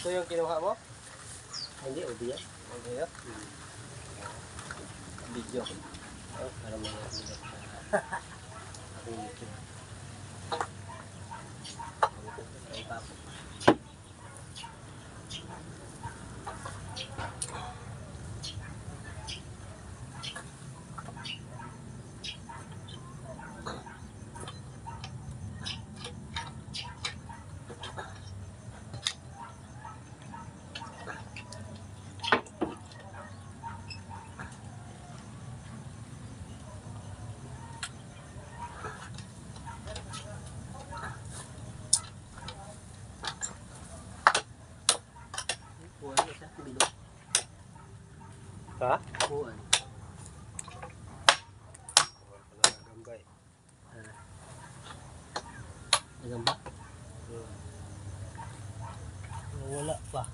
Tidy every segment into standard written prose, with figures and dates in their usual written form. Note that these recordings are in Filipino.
Ito yung kinuha mo? Hindi, audio. Audio? Video. Oh, para mga video. Ako yung YouTube. Ay, papo. Puwan isa, bilog. Ha? Puwan. Gambay. Nagamba? Wala pa.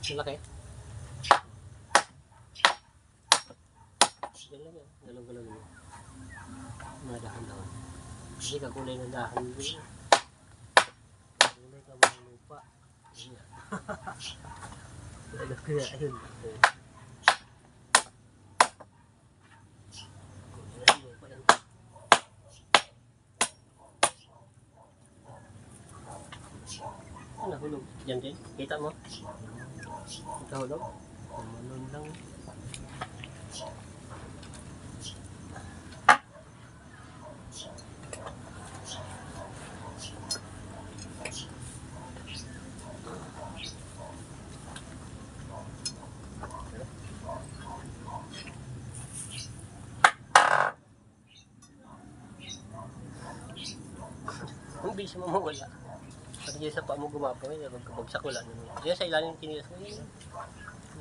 Malaki? Galaw yan. Galaw-galaw yun. Nadahan-dahan. Hindi ka kulay ng dahan yun. Kulay ka mga lupa. Ano kaya yun? Ano nahulog? Diyan din? Kita mo? Nahulog? Manon lang. Kung bilis mo mawala. Pati dyan sa paa mo gumapang yun, magkabagsak wala naman. Diyan sa ilalim ng kinilas mo yun.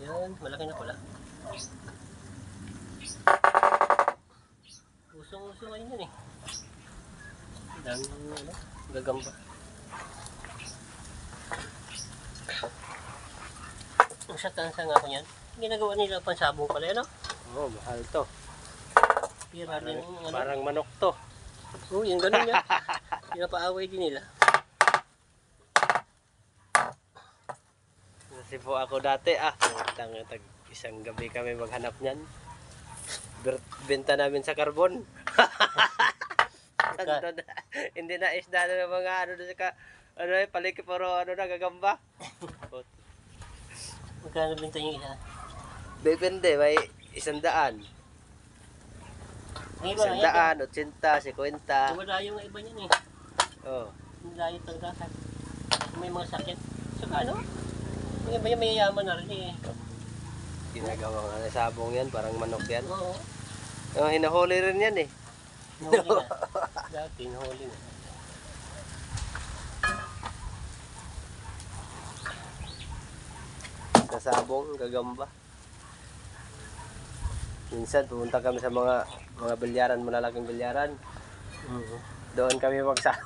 Yan, malaki na pala. Usong-usong ngayon yun eh. Dami ano, gagamba. Ang satansa nga ko yan. Ginagawa nila pansabong pala yan, no? Oo, mahal to. Pira din ano. Parang manok to. Oo, yung ganun yan. Pinapaaway din nila. Kasi po ako dati isang gabi kami maghanap niyan. Benta namin sa karbon. Hindi na isda na mga ano doon sa paliki pero ano na gagamba. Magkano binta yung isa? Depende, may 100. Ang iba nga yan. 100, 80, 50. Malayo nga iba niyan eh. Oh. Malayo talaga. May mga sakit. Saka ano? Yung iba yung mayayaman na rin eh. Ginagawa nga na sabong yan, parang manok yan. Oo. Hinahuli rin yan eh. Nahuli na. Dati nahuli na. Sa sabong, gagamba. Minsan pumunta kami sa mga bilyaran, malalaking bilyaran. Doon kami magsama.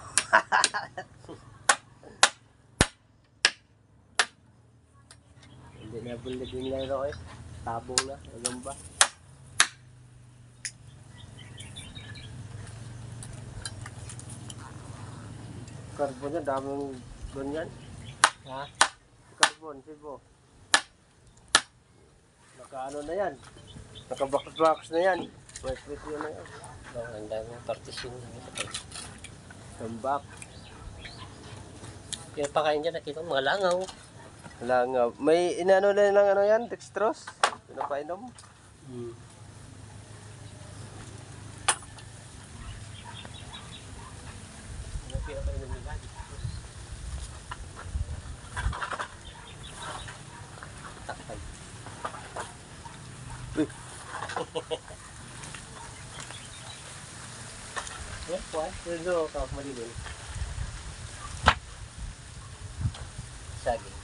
Hindi na bulig yung laro eh. Tabong na, gagamba. Carbon yan, daming ganyan. Ha? Carbon, sibo. Nakaano na yan. Naka-box na yan. Wait yun na yan. Ang dami ng partition. Tambak. Pinapakain dyan, nakita mo mga langaw. Wala nga. May inano na lang ano yan, dextrose. Pinapainom. Pinapainom nila. Takpay. Uy. Yan, kuwan. Pero kawag malilin. Saging.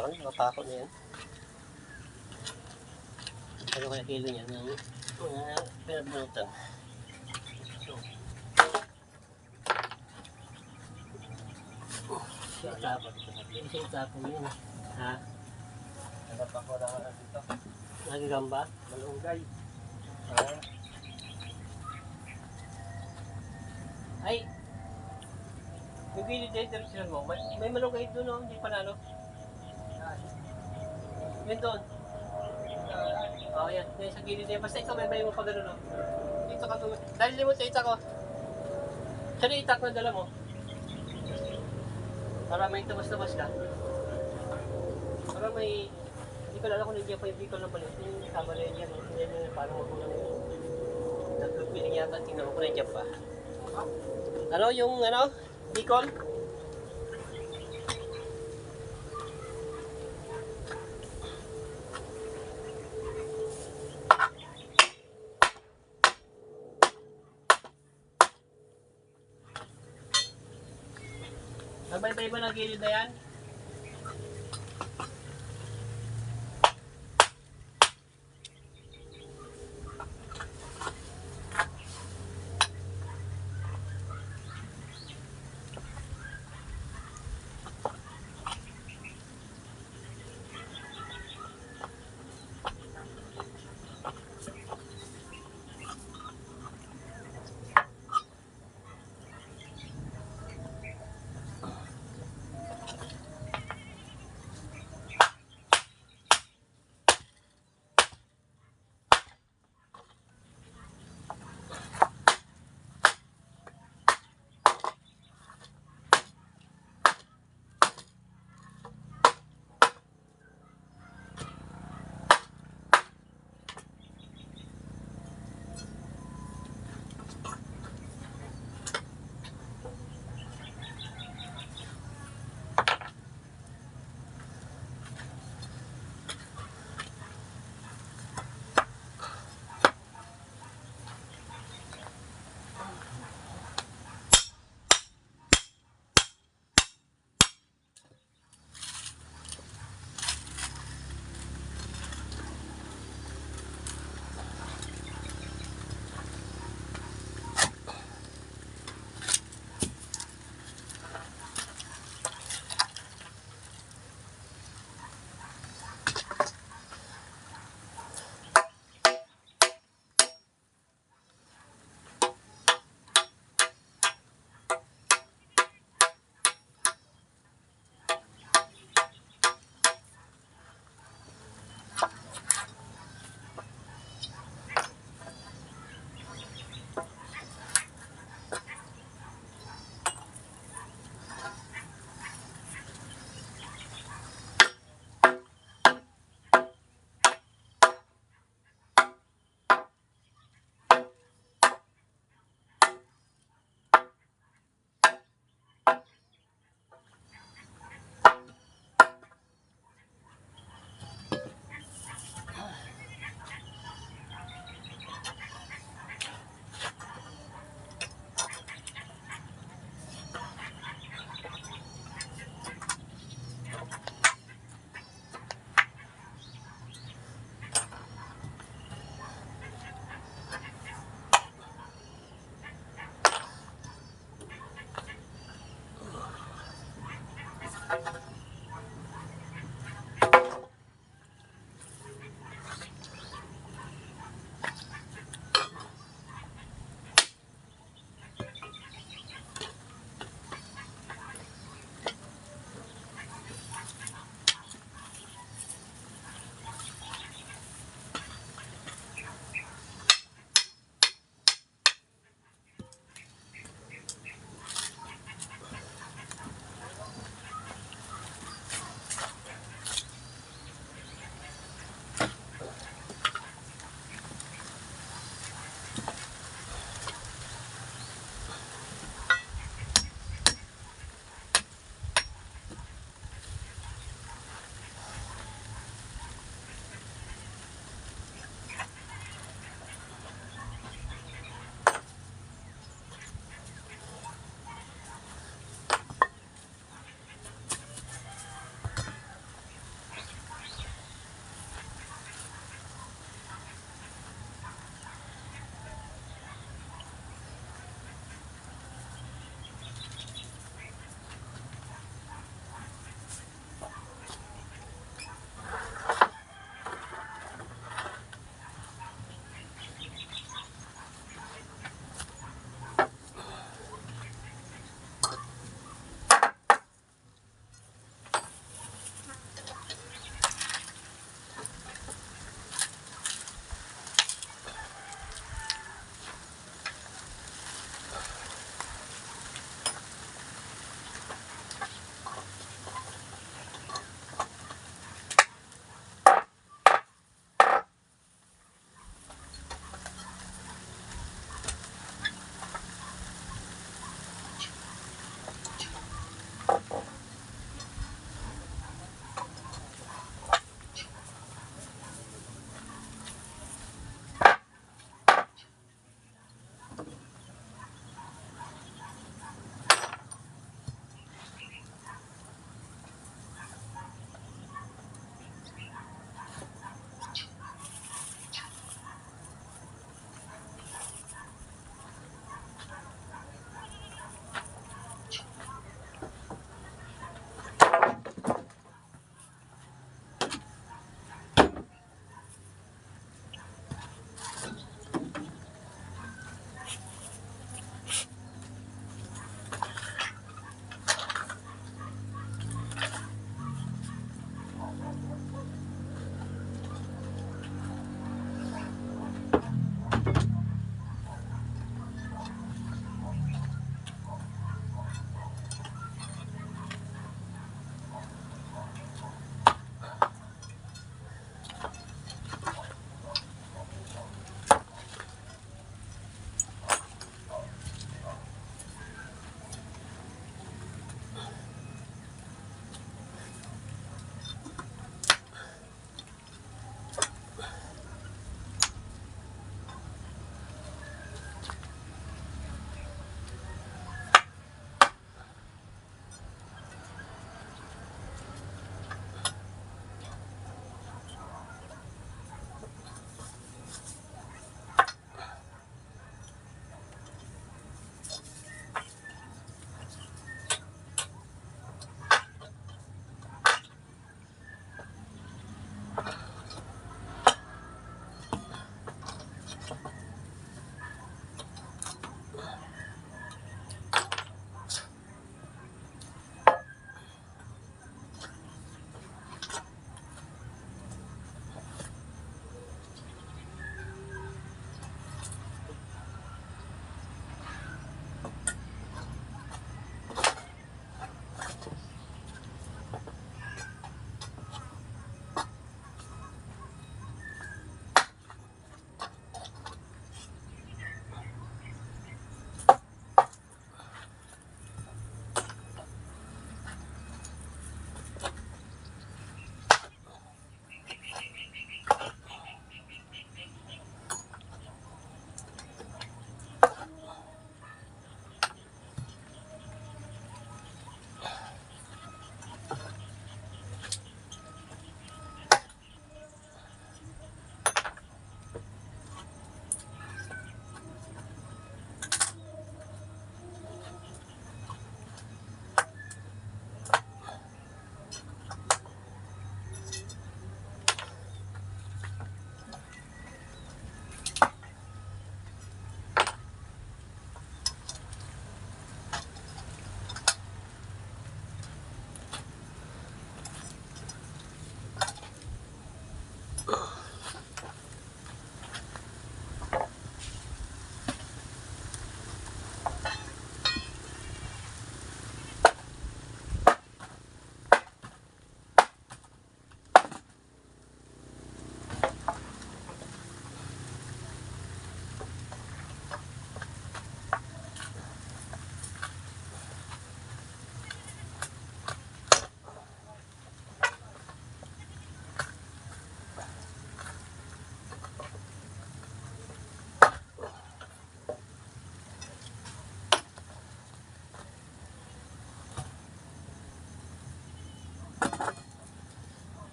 Ito kami, makapako na yan. Ano kaya kilo niya ng mga pinabunutan. So, siya itapon yun. Ha? Hanap ako na dito. Nagagamba? Malunggay. Ay! Yung gilid na interruption mo, may malunggay doon, no? Hindi pa na, no? Yun doon. Oo, yan. Yan sa gilid na yan. Basta ikaw, may mo pa gano'n, no? Dito ka doon. Dali mo sa itak ko. Saan yung itak na dala mo? Para may tabas-tabas ka. Para may... Hindi ko alam kung nandiyan pa yung bicol na palit. Yung tama na yan, no? Yan yung parang magulang yun. Nagpiling yata, tingnan ko kung nandiyan pa. Ano yung, ano? Bicol? Nabay-bay ba na gilid na yan?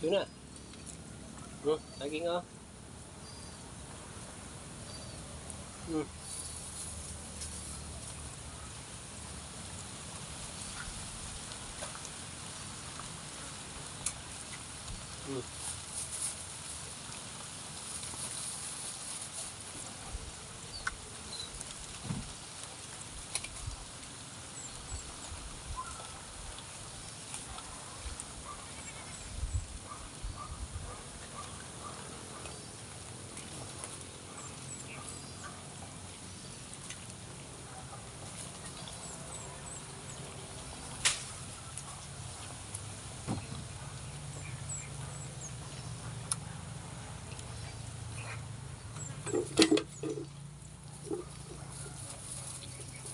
Ito na. Saging oh. Hmm. Hmm.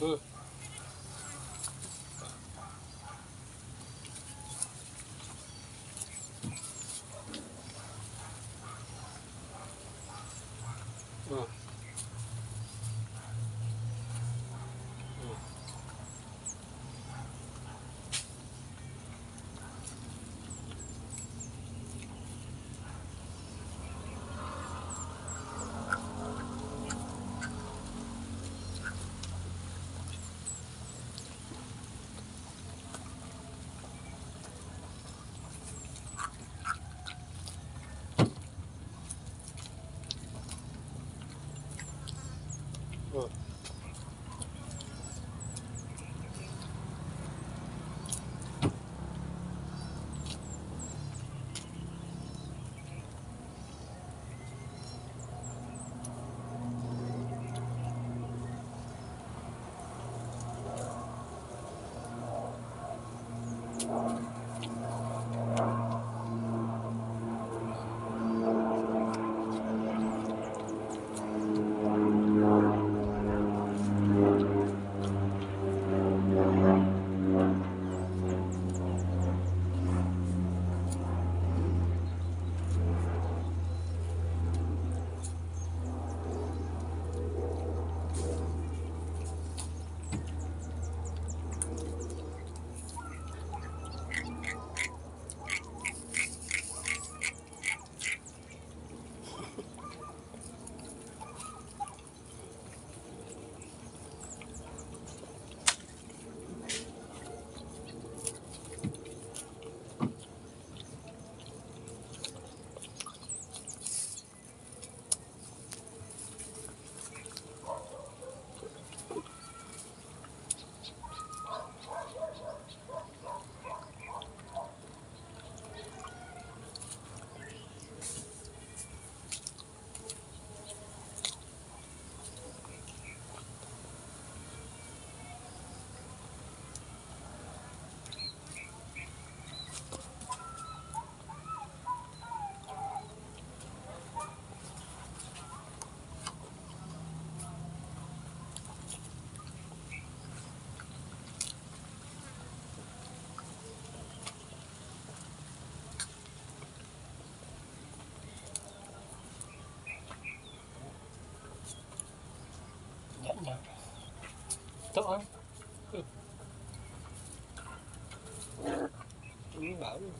Hmm. Hmm. Hmm. Yan yan. Ito ah. Bawal.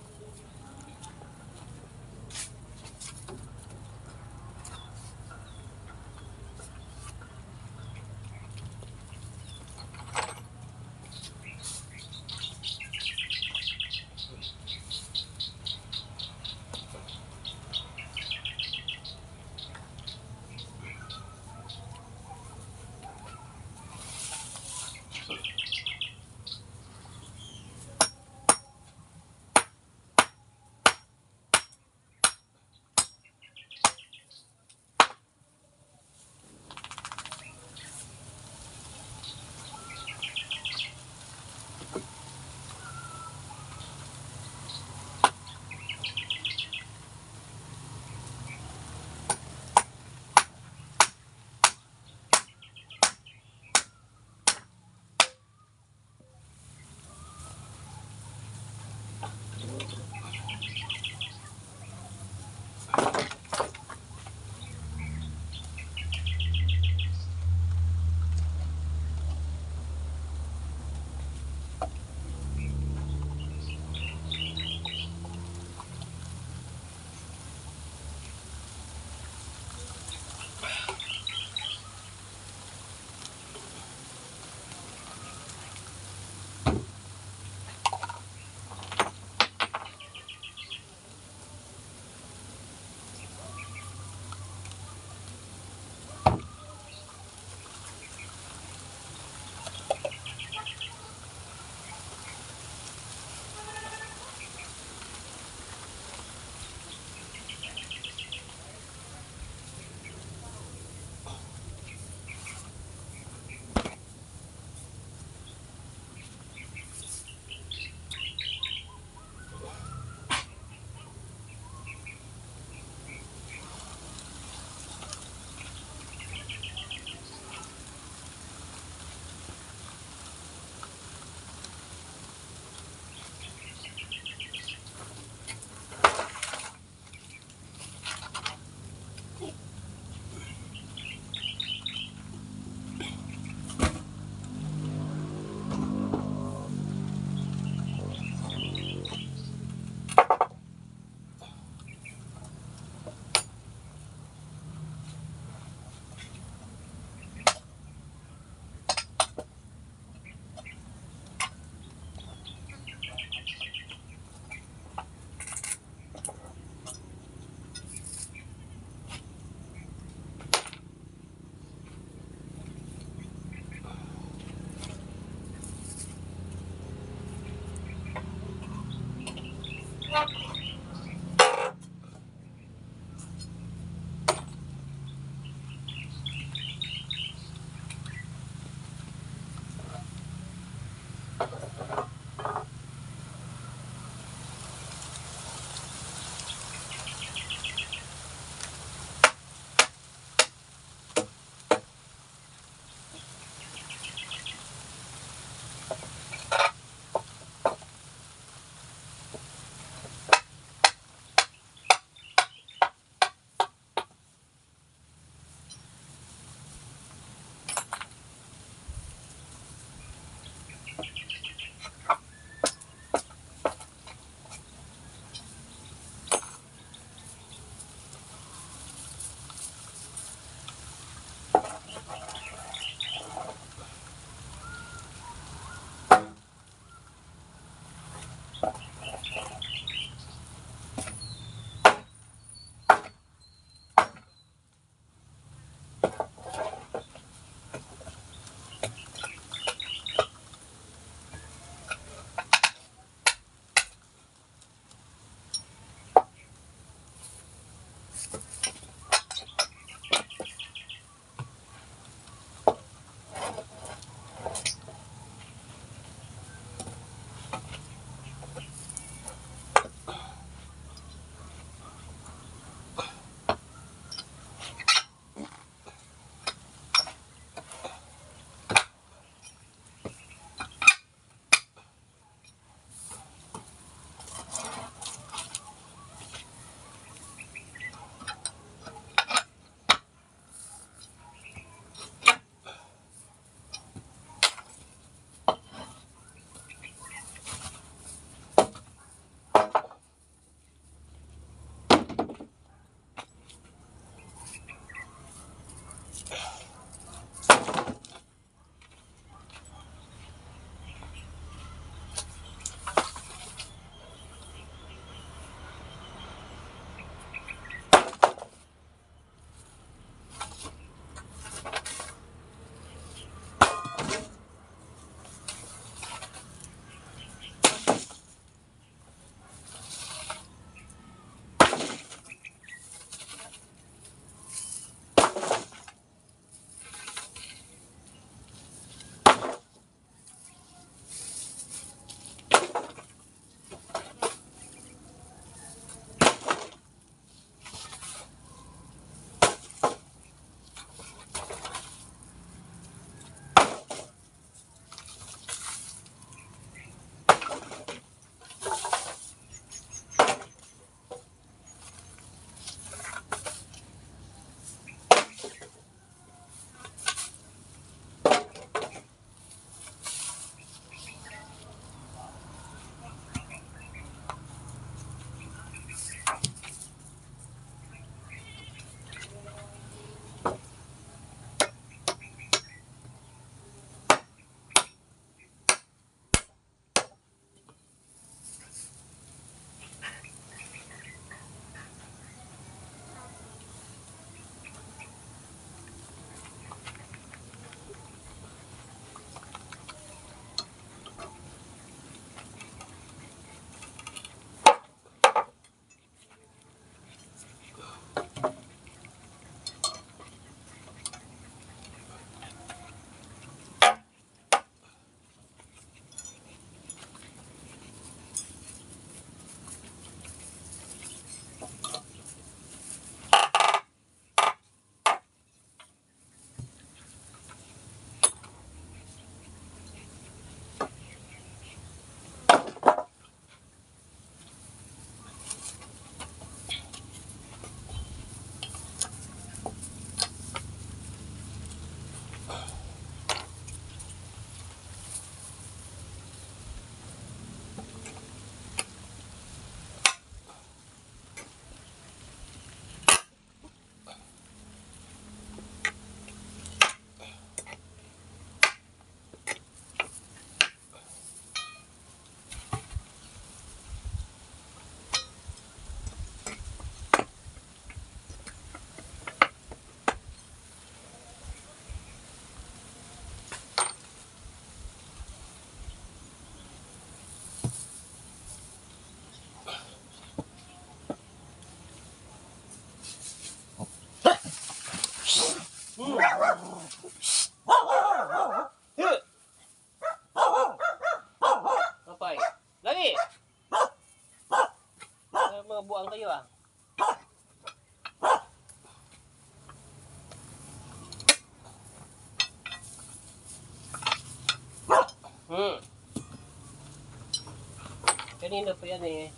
kanina pa yan eh.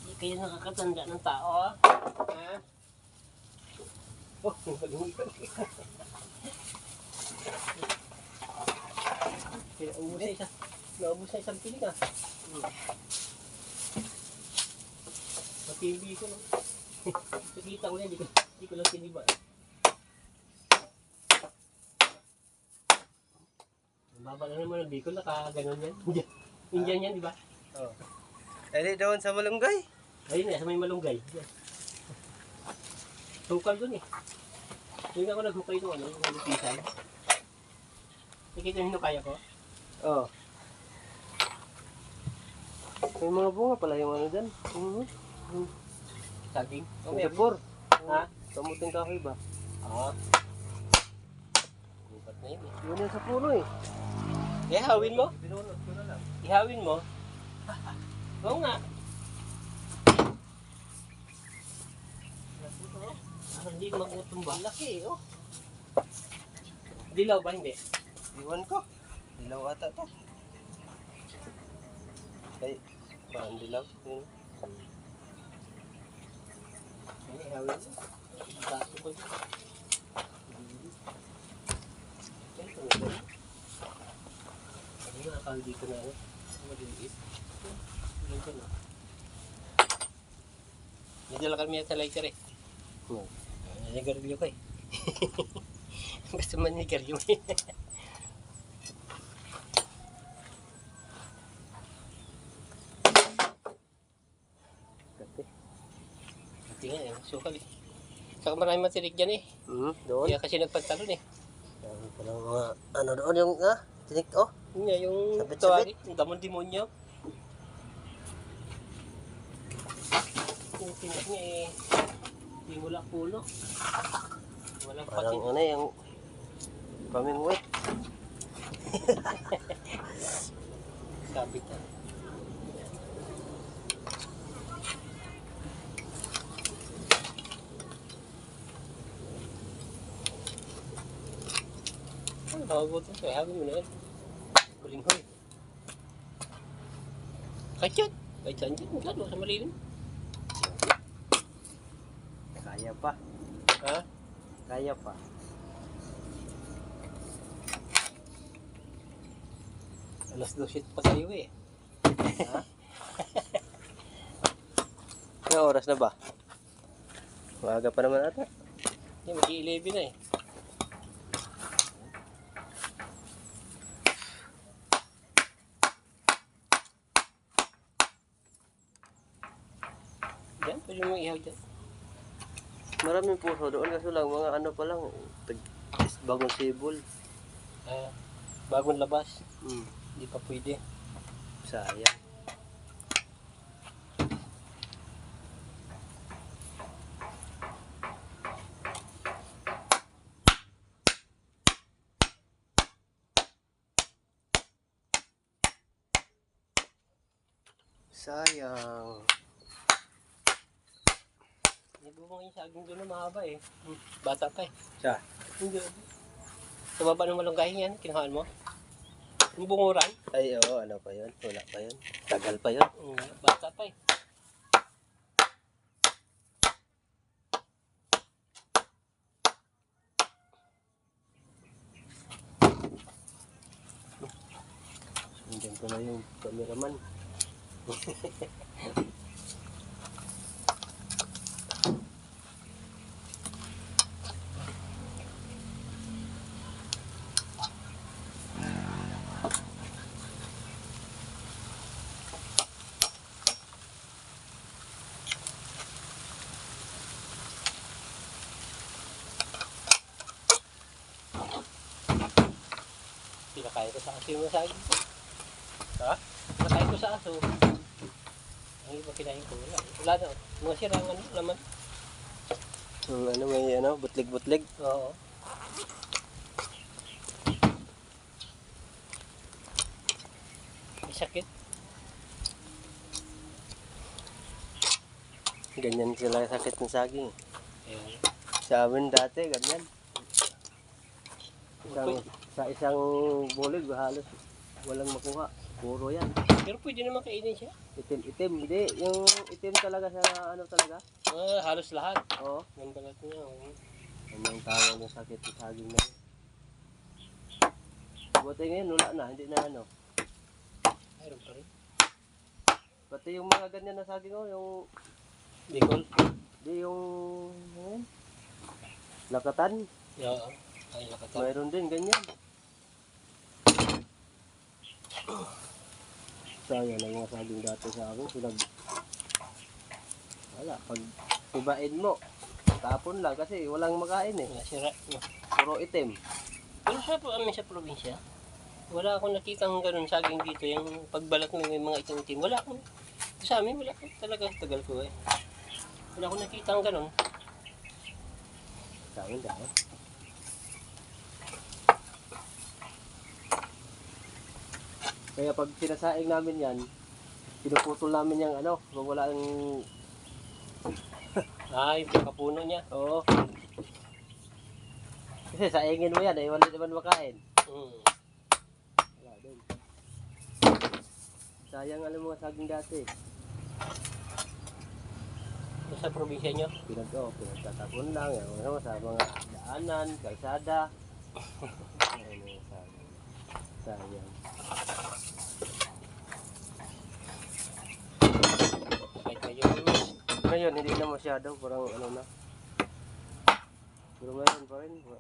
Hindi kayo nakakatanda ng tao ha? Ha? Oh, nakalimutan. Naubos na isang piling ah. Matindi ko no. Nakita ko yan, hindi ko lang siniba. Baba na naman ang Bicol, naka-ganon yan. Indian yan, di ba? Oh. Ay, doon sa Malunggay. Ayun na, sa may malunggay. Yan. Tukal dun eh. Doon ako naghukay doon, yung lupisan. Nakita nyo kaya ko? Oh. May mga bunga pala yung ano dyan. Saging? Singapore. Ha? Kamuting kahoy ba? Oo. Bukat na yun eh. Yun yung sa puno eh. Ihawin mo? Binunot ko na lang. Ihawin mo? Oo nga. Hindi mag-utumba. Laki oh. Dilaw ba hindi? Iwan ko. Dilaw ata to. Ay, parang dilaw. Yun. Ihawin mo. Bato ko yun. Ano nga akal dito na ano? Madiliit. Ilan ko na. Medyo lang kami sa lighter eh. Nanigarilyo ko eh. Gusto man nigarilyo eh. Kati nga eh, sukal eh. Saka maraming matirik dyan eh. Doon. Kaya kasi nagpagtalon eh. Yan palang mga, ano doon yung, tinik, oh. Yun nga, yung Sabit-sabit. tawari, yung damon demonyo. Yung tinik niya eh, hindi wala puno. Walang Parang pati. ano yung, pamingwit. Sabit na. Ano tawag mo ito? Kaya hagin mo na yan. Balinghoy. Kahit yan. Kahit saan dyan. Lalo sa malilim. Kaya pa. Ha? Kaya pa. Alas 12 pa tayo eh. Ha? Ilang oras na ba? Maaga pa naman ata. Yan, mag-11 na eh. Yan, pwede mo ihaw dyan. Maraming puso doon kasi lang mga ano pa lang. Bagong sibol. Bagong labas. Hmm. Hindi pa pwede. Sayang. Sayang. Nagbubuang yung saging doon na mahaba eh. Bata pa eh. Siya. Hindi. Sa baba ng malunggahin yan, kinuhaan mo. Yung bunguran. Ay, oo, ano pa yun? Wala pa yun. Tagal pa yun. Bata pa eh. Nandiyan ko na yung cameraman. Pinakain ko sa aso yung masaging ko. Ha? Pinakain ko sa aso. Ang iba kinain ko. Wala na. Mga sirangan naman. Yung ano, may ano, butlig-butlig. Oo. May sakit. Ganyan sila sakit ng saging. Ayan. Sa amin dati, ganyan. Sa isang bulig, halos walang makuha. Puro yan. Pero pwede naman kainin siya. Itim. Hindi, yung itim talaga sa ano talaga. Halos lahat. Oo. Ng balat niya. Oh. Ano yung tawag ng sakit sa saging na yun. Buti ngayon, wala na. Hindi na ano. Mayroon pa rin. Pati yung mga ganyan na saging, oh, yung... Bicol. Hindi, yung... Ano, lakatan. Oo. Ay, nakata. Mayroon din, ganyan. Sayang ang mga saging dati sa akin. Wala, pag ibain mo, tapon lang kasi walang makain eh. Nasira. Puro itim. Pero sa amin sa probinsya, wala akong nakitang ganun saging dito. Yung pagbalat mo may mga itim-itim. Wala akong. Sa amin, wala akong talaga. Tagal ko eh. Wala akong nakitang ganun. Sa akin dahil. Kaya pag sinasaing namin yan, pinuputol namin yung ano, kung wala ang... Ay, yung kapuno niya. Oo. Kasi saingin mo yan eh, wala naman makain. Wala din. Sayang alam mo saging dati. Sa probinsya nyo. Pinagtatapon lang yan, ano, sa mga daanan, kalsada. Ano, sayang. Kahit ngayon. Ngayon, hindi na masyado, parang ano na. Pero mayroon pa rin, diba?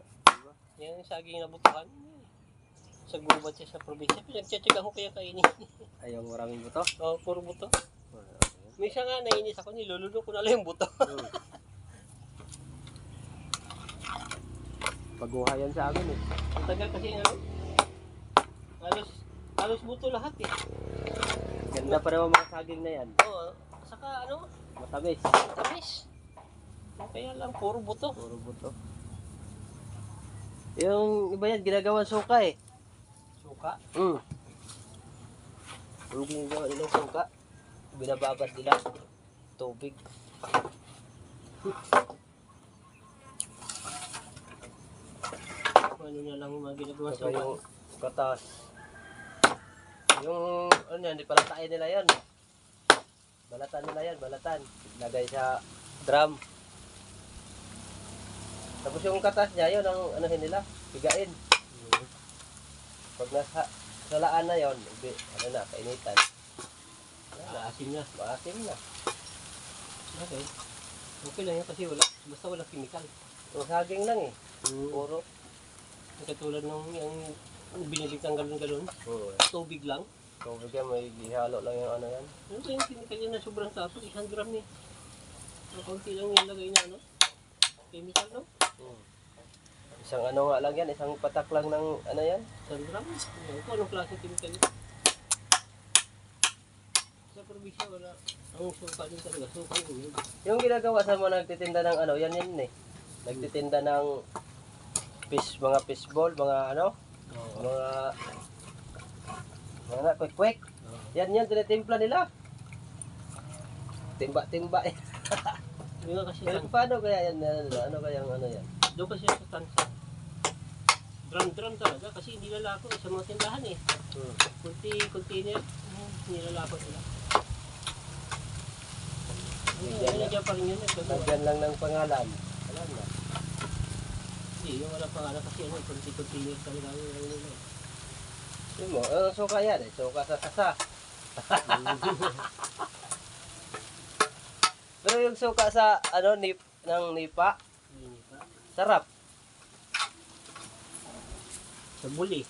Yan yung saging na butuhan. Sa gubat siya sa probinsya. Pinagtsatsaga ko kaya kainin. Ay, yung maraming buto? Oo, puro buto. Minsan nga nainis ako, nilululo ko na lang yung buto. Paguha yan sa amin eh. Ang tagal kasi yung ano. Halos buto lahat eh. Ganda pa naman mga saging na yan. Oo, saka ano, Matamis. tamis. Kaya lang, puro buto. Puro buto. Yung iba yan, ginagawa suka eh. Suka. Yung ginagawa nilang suka. Binababad nila. Tubig. Ano na lang yung mga ginagawa Saka suka. yung katas. Yung ano yan, di palatain nila yan. Balatan nila yan, balatan. Lagay sa drum. Tapos yung katas niya, yun ang anuhin nila, pigain. Pag nasa salaan na yun, ano na, kainitan. Maasim na. Maasim na. Okay. Okay lang yan kasi basta walang chemical. Yung saging lang eh. Puro. Katulad ng yung binili kang galon-galon, tubig lang. Tubig yan, may ihalo lang yung ano yan. Ano ba yung chemical yan na sobrang tapo? 1 gram eh. Ang kaunti lang yung lagay na ano? Chemical no? Isang ano nga lang yan, isang patak lang ng ano yan. 1 gram? Ano ko anong klase chemical yun? Sa probinsya wala. Ang suka din talaga, suka yun. Yung ginagawa sa mga nagtitinda ng ano, yan eh. Nagtitinda ng mga fishball, mga ano, mga quick-quick. Yan, tinitimpla nila. Timba eh. Yung nga kasi Pero paano kaya yan? Ano kaya ano yan? doon kasi sa tansa. Drum talaga kasi nilalako sa mga tindahan eh. Container, nilalako sila. Nandiyan pa rin yun. Nandiyan lang ng pangalan. Wala na. Hindi, yung wala pangalan kasi ano, container talaga yun. Yun mo, suka yan eh. Suka sa sasa. Pero yung suka sa ano, ng nipa, sarap. Sa buli.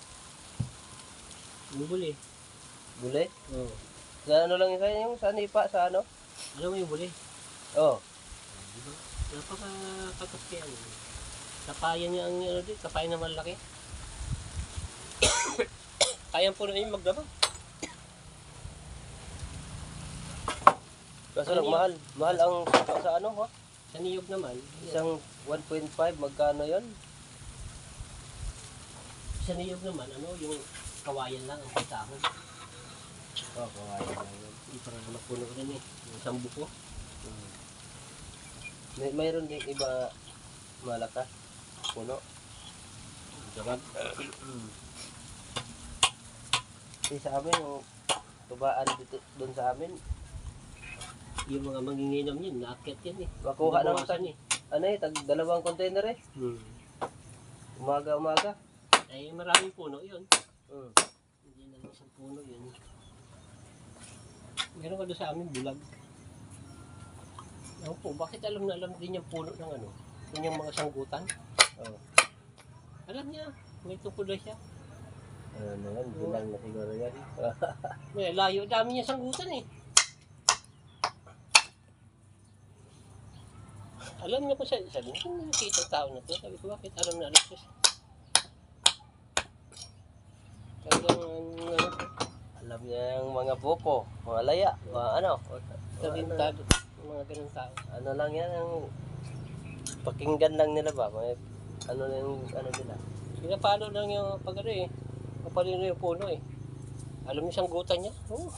Yung buli. Buli? Oo. Sa ano lang yung sa nipa, sa ano? Alam mo yung buli? Oo. Napaka-katas kaya yun. Kapayan niya ang ano din, kapayan na malaki. Kayang po na yung magdamag. Kaso lang mahal. Mahal ang suka sa ano ha? Sa niyog naman. Isang 1.5, magkano yon? Sa niyog naman, ano, yung kawayan lang ang pagkahon. Oo, kawayan lang yun. Hindi parang mapuno rin eh. Yung isang buko. Mayroon din iba malakas. Puno. Damag. sa amin, yung tubaan dito, doon sa amin, Yung mga manginginom yun, naakyat yan eh. makuha ng Nabawasan eh. ano eh, tag 2 container eh. Umaga. Ay maraming puno yun. Hmm. Hindi na isang puno yun. Meron ka doon sa amin bulag. Ako po, bakit alam na alam din yung puno ng ano? Yun yung mga sanggutan. Oh. Alam niya, may tungkol na siya. Ano yan, bilang na siguro yan. May layo, dami niya sanggutan eh. Alam niya ko sabi ko, kung nakita tao na to, sabi ko, bakit alam na alam ko siya? Talagang, ano, Alam niya yung mga buko, mga laya, mga ano. talintado, mga ganun tao. Ano lang yan, yung pakinggan lang nila ba? May, ano na yung ano nila. Pinapalo lang yung pag ano eh, kapalino yung puno eh. Alam niya sanggutan niya? Oo.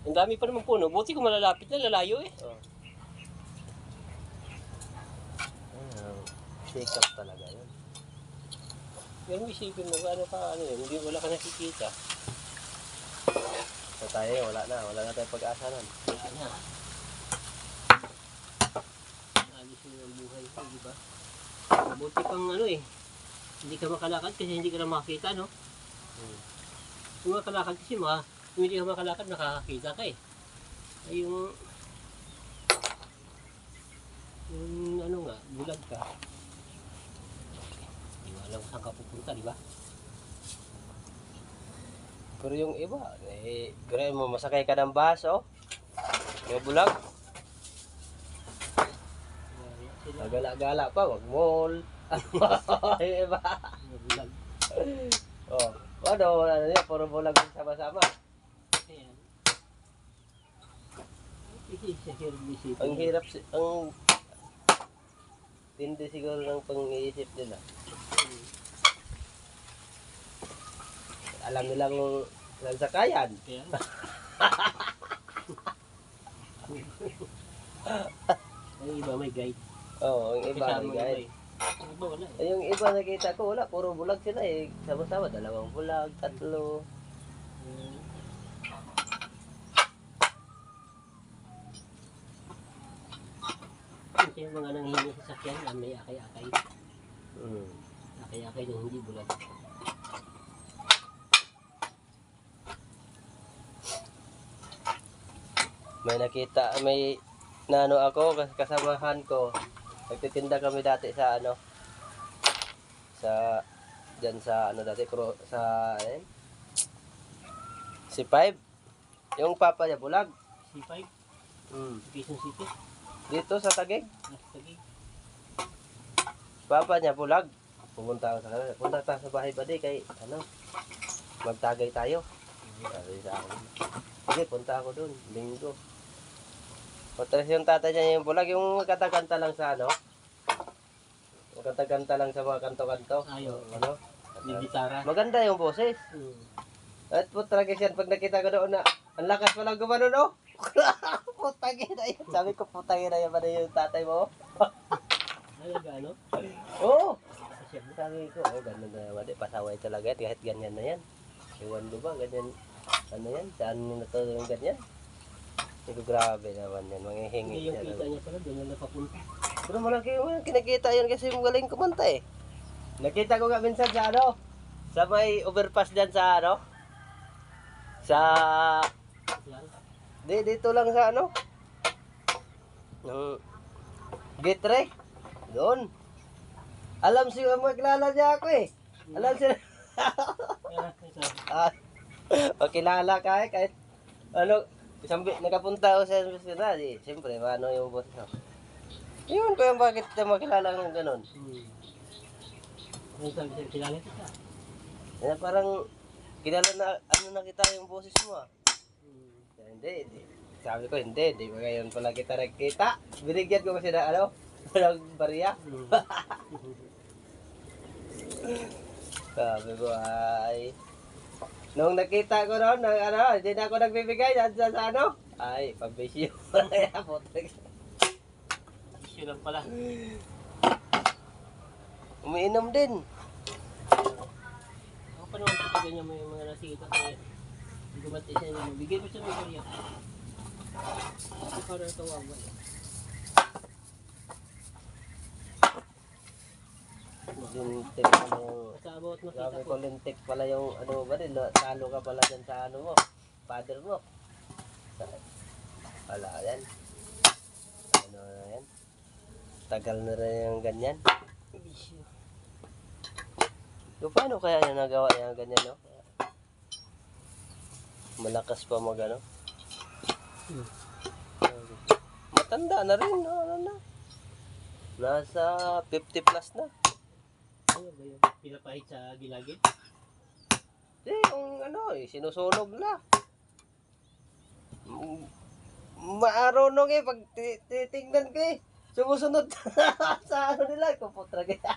Ang dami pa naman puno, buti kung malalapit na, lalayo eh. Oh. Ayun, sikap talaga yun. Pero isipin mo, ano ka, ano yun, hindi wala ka nakikita. So tayo, wala na tayong pag-asa nun. Wala na. Alis mo ang buhay ko, di ba? Mabuti pang ano eh, hindi ka makalakad kasi hindi ka na makakita, no? Kung makalakad kasi kung hindi ka makalakad, nakakakita ka eh. Ay yung ano nga, bulag ka. Hindi mo alam saan ka pupunta, di ba? Pero yung iba, gano'n mo, masakay ka ng bus, oh. May bulag. Gala-gala pa, wag mall. Yung iba. Mga bulag. Oh. Ano niya, puro bulag sama-sama. Ayan. Isip. Ang hirap, ang tindi siguro ng pang-iisip nila. Alam nilang nagsakayan. Ayan. Ang iba may guide. Oo, yung iba Kasama may guide. eh. Ang iba wala eh. Eh, yung iba nakita ko, wala, puro bulag sila eh. Sama-sama, 2 bulag, 3. Kasi yung mga nanghihingi sa sakyan, may akay-akay. Hmm. Akay-akay na hindi bulag. May nakita, may nano ako, kasamahan ko. Nagtitinda kami dati sa ano, sa, dyan sa ano dati, sa, C5. Yung papa niya, bulag. C5, Hmm. Quezon City, Dito sa Taguig, nasa Taguig. papa niya, bulag. Pumunta ako sa kanila. Punta tayo sa bahay ba di, kay, ano, magtagay tayo. Sabi sa akin. Sige, punta ako dun, linggo. Patras yung tatay niya yung bulag, yung kanta-kanta lang sa ano. Yung kanta-kanta lang sa mga kanto-kanto. Ayaw. Ano? May gitara. Maganda yung boses. At putragis yan, pag nakita ko doon na, ang lakas palang gumano, no? Putangin na yan. Sabi ko, putangin na yan ba na yung tatay mo? Talaga ano? Oo. Sabi ko, oh, ganun na naman. Pasaway talaga yan, kahit ganyan na yan. Iwan ko ba, ganyan, ano yan, saan nyo natulong yung ganyan? Hindi ko grabe naman yan, manghihingi Hindi yung siya. kita niya pala, doon na napapunta. Pero malaki yung kinakita yan kasi magaling kumanta eh. Nakita ko nga minsan sa ano, sa may overpass dyan sa ano, sa, Yan. dito lang sa ano, ng Gate doon. Alam siya, magkilala niya ako eh. Alam siya, Kaya, ito. makilala ka eh, kahit ano, nakapunta ako sa universidad eh. Siyempre, paano yung boss ko? Yun ko yung bakit na makilala ng ganun. Ano sabi sa'yo, kilala kita? Yan, parang kilala na, ano na kita yung boses mo ah. Hindi. Sabi ko, hindi ba ngayon pala kita nagkita? Binigyan ko kasi na ano, ng bariya. Sabi ko ay, nung nakita ko noon, ano, hindi na ako nagbibigay dyan sa ano. Ay, pambisyo. Isyo lang pala. Umiinom din. Ako pa naman ito ganyan may mga nasita kaya gumati siya niya. Bigay mo siya ng barya. Kasi para tawagan. Lintik pala yung... Sa about makita Sabi ko. ko lintik pala yung ano ba rin, talo ka pala dyan sa ano mo, father mo. Wala yan. Ano na yan? Tagal na rin yung ganyan. So, paano kaya niya nagawa yung ganyan, no? Malakas pa mag ano? Matanda na rin, no? Ano na? Nasa 50 plus na. Ano ba yung pinapahit sa gilagid? Yung ano, sinusunog na. Maarunong pag titingnan ko sumusunod sa ano nila, kuputra kaya.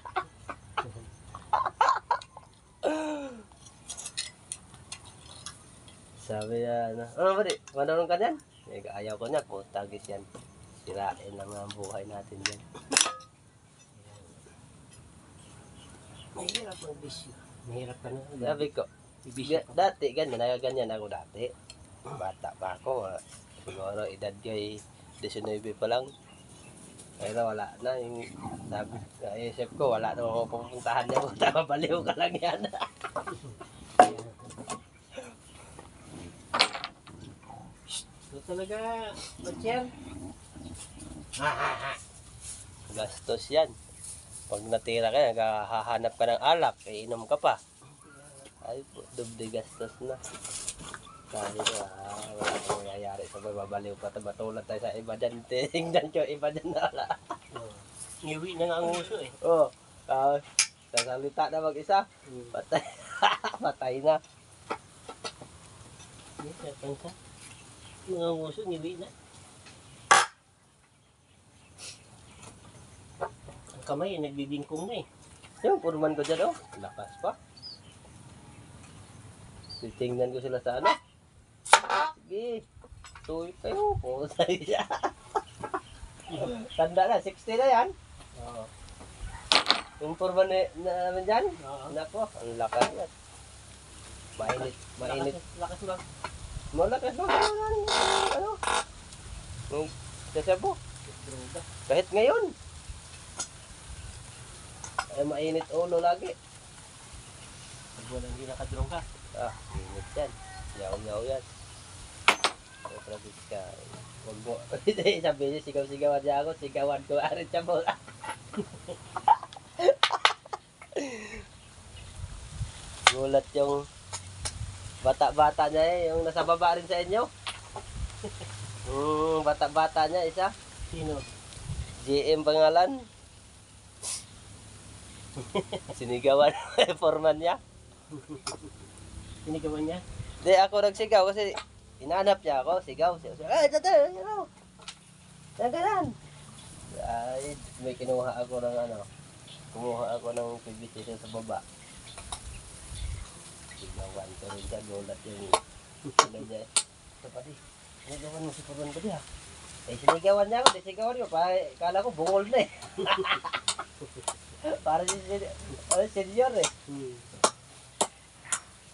Sabi niya, ano ba di? Manunong ka dyan? Ayaw ko niya, putagis yan. Sirain lang ang buhay natin dyan. Mahirap ang bisyo. Mahirap ka na. Sabi ko, Bisyo ka. dati ganyan, nagaganyan ako dati. Bata pa ako, siguro edad ko ay 19 pa lang. Pero wala na, yung sabi, naisip ko, wala na ako pupuntahan niya, tama baliw ka lang yan. So talaga, Batcher. Gastos yan. Pag natira ka, naghahanap ka ng alak, iinom ka pa. Ay po, doble gastos na. Sabi ko, wala akong nangyayari sa babaliw pa. Matulad tayo sa iba dyan. Tingnan ko, iba dyan na wala. Ngiwi na nga ang uso eh. Oo. Sasalita na mag-isa. Patay. Patay na. Yes, pansa. Mga uso, ngiwi na. Ang kamay, nagbibingkong na eh. Yung purman ko dyan, lakas pa. Titingnan ko sila sa ano. Sige. Tuwi kayo. Pusay siya. Tanda na, 60 na yan. Oo. Yung purman na naman dyan. Oo. Nako, ang lakas yan. Mainit. Mainit. Lakas ba? Malakas ba? Ano? Nung sasabo. Droga. Kahit ngayon. Ay mainit ulo lagi. Pag walang hindi nakadroga. Init yan. Yaw-yaw yan. Ay, traffic ka. Huwag mo. Sabi niya, sigaw-sigawan niya ako. Sigawan ko. Arit siya mo. Gulat yung bata-bata niya yung nasa baba rin sa inyo. Bata-bata niya isa. Sino? JM pangalan. Sinigawan yung foreman niya. Sinigawan niya? Di ako nagsigaw kasi inaanap niya ako. Sigaw. Ay, tata, ano? Nagalan. Ay, may kinuha ako ng ano. Kumuha ako ng PVC sa baba. Sigawan ko rin siya. Gulat yung ano niya. Ito pa di. Sinigawan mo si foreman ko di ha. Eh, sinigawan niya ako. Di sigawan niyo. Kala ko bungol na eh. Para si senior eh.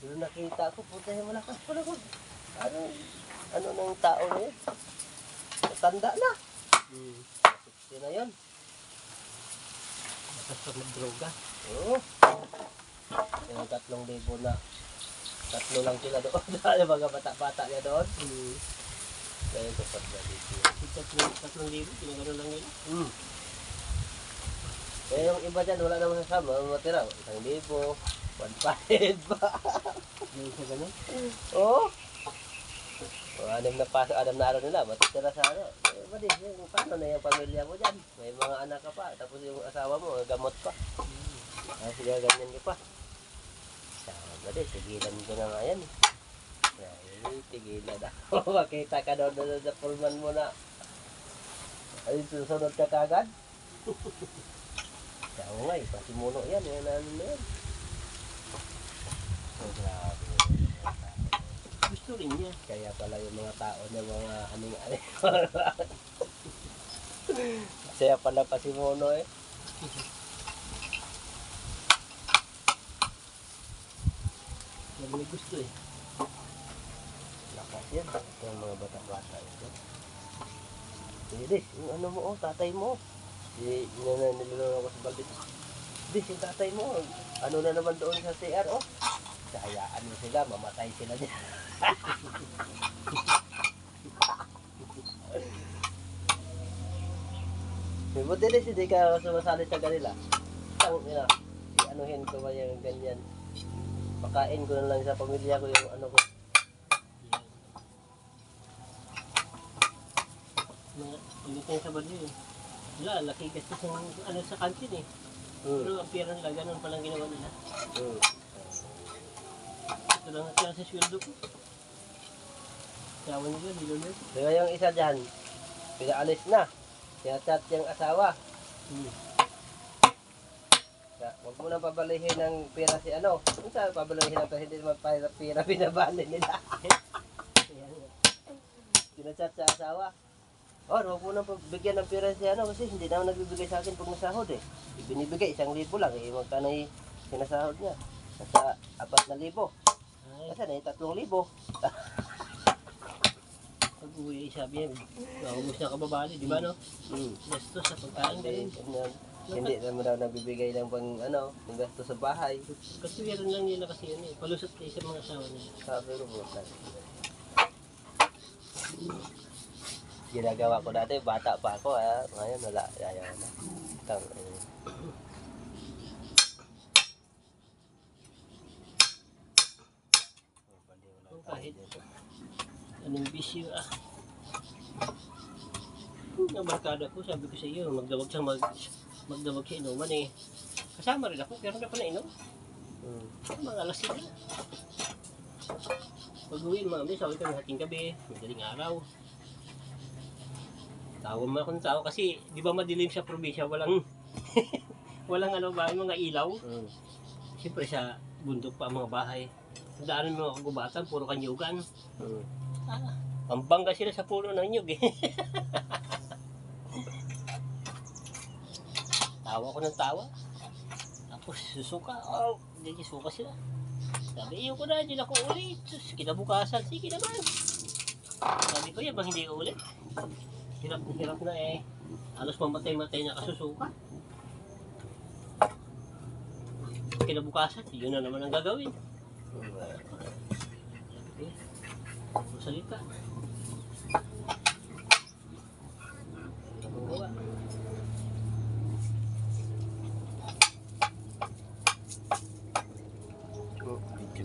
Pero nakita ko, puta yung malakas pala ko. Ano ng tao na yun? Matanda na. 60 na yun. Lakas pa mag-droga. Oo. Yung 3,000 na. 3 lang sila doon. Yung mga bata-bata niya doon. Kaya ito pa na dito. 3,000, pinagano lang nila. Kaya yung iba dyan, wala namang sasama. Matira, 1,000. 1,500 pa. Yung sa ganun. Oo. Anim na araw nila, matitira sa ano. Eh, buddy, paano na yung pamilya mo dyan? May mga anak ka pa, tapos yung asawa mo, gamot pa. Sige, ganyan ka pa. Buddy, tigilan ko na nga yan. Ay, tigilan ako. Makita ka doon sa pulman mo na. Ay, susunod ka kagad. Kaya nga pasimuno yan. Yan ano na yan. So, grabe. Gusto rin niya. Kaya pala yung mga tao na mga aning-aning. Kaya pala pasimuno eh. Sabi may gusto eh. Lakas yan. Ito yung mga bata-bata ito. Hindi, yung ano mo, oh, tatay mo. Niloloko ko sa balbit. Dis, yung tatay mo. Ano na naman doon sa CR, oh. Hayaan mo sila, mamatay sila niya. Buti rin, hindi ka sumasali sa kanila. Anuhin ko ba yung ganyan. Pakain ko na lang sa pamilya ko yung ano ko. Ulit na yung sabad yun. Wala, laki gastos ng ano sa kantin eh. Pero ang pera nila, ganun palang ginawa nila. Ito lang natira sa sweldo ko. Sawa nila, nilunod. Kaya yung isa dyan, pinaalis na. Sinachat yung asawa. Huwag mo nang pabalihin ng pera si ano. Kung saan pabalihin ng pera, hindi naman pera binabali nila. Sinachat sa asawa. Oh, huwag mo nang bigyan ng pera si ano kasi hindi naman nagbibigay sa akin pag nasahod eh. Ibinibigay 1,000 lang eh. Magkano yung sinasahod niya? Nasa 4,000. Kasi na yung 3,000. Pag-uwi, sabi yan, naubos na kababali, di ba no? Gastos sa pagkain din. Hindi naman daw nagbibigay ng pang ano, ng gasto sa bahay. Kasi meron lang nila kasi yan eh, palusot kayo sa mga asawa nila. Sabi ko po, ginagawa ko dati, bata pa ako ha. Ngayon wala, ayaw na. Kahit anong bisyo Ang barkada ko, sabi ko sa iyo, magdawag sa inuman eh. Kasama rin ako, pero na pa na inom. Mga alas sila. Pag-uwi, mga amis, sabi ko ng hating gabi, madaling araw. Tawag mo ako ng tao kasi, di ba madilim sa probinsya, walang ano ba, mga ilaw. Siyempre sa bundok pa ang mga bahay. Daanan mo mga kagubatan, puro kanyugan. Pambangga sila sa puno ng nyug eh. Tawa ko ng tawa. Tapos susuka. Oh, hindi suka sila. Sabi, iyo ko na, hindi na ko ulit. Kinabukasan, sige naman. Sabi ko, yan bang hindi ko ulit? Hirap na eh. Halos mamatay-matay na kasusuka. Kinabukasan, yun na naman ang gagawin. Salita.